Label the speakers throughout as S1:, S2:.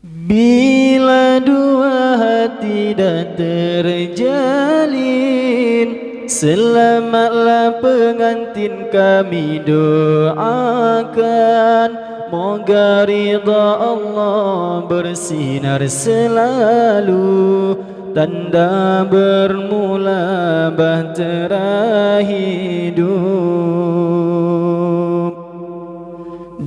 S1: Bila dua hati dah terjalin, selamatlah pengantin kami doakan. Moga ridha Allah bersinar selalu, tanda bermula bahtera hidup.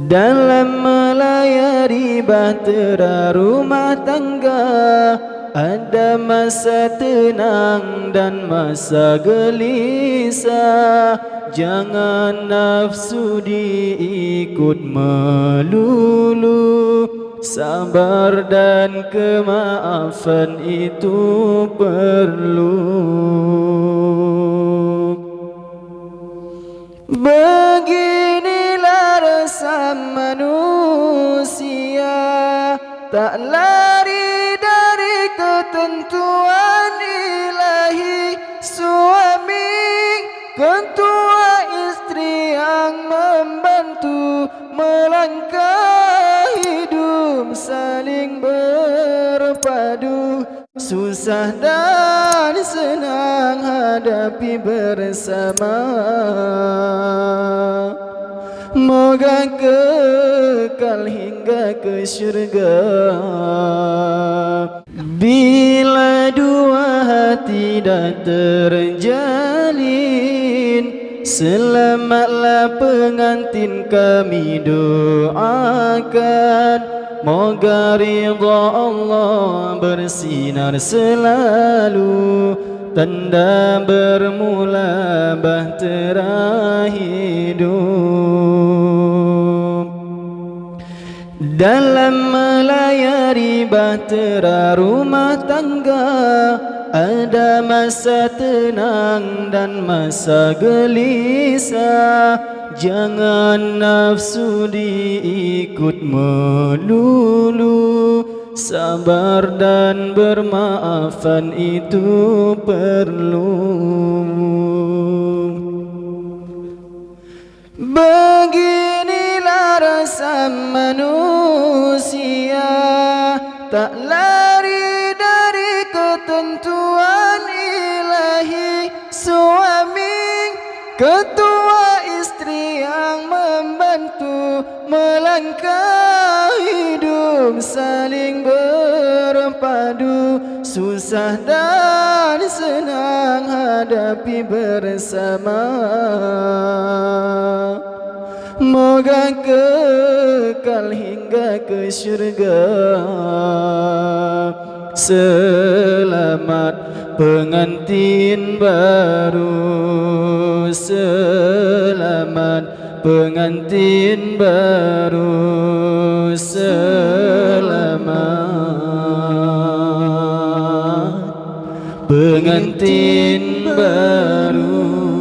S1: Dalam melayari bahtera rumah tangga, ada masa tenang dan masa gelisah. Jangan nafsu diikut melulu, sabar dan kemaafan itu perlu. Beginilah rasa manusia, tak lari dari ketentuan ilahi. Suami ketua, istri yang membantu melangkah hidup, saling berpadu, susah dan senang hadapi bersama. Moga kekal hingga ke syurga. Bila dua hati dah terjalin, selamatlah pengantin kami doakan. Moga ridha Allah bersinar selalu, tanda bermula bahtera hidup. Dalam melayari bahtera rumah tangga, ada masa tenang dan masa gelisah. Jangan nafsu diikut melulu, sabar dan bermaafan itu perlu. Beginilah rasa manusia, tak lari dari ketentuan ilahi. Suami ketua, istri yang membantu melangkah hidup, saling berpadu, susah dan senang hadapi bersama. Moga kekal hingga ke syurga. Selamat pengantin baru, selamat pengantin baru, selamat pengantin baru.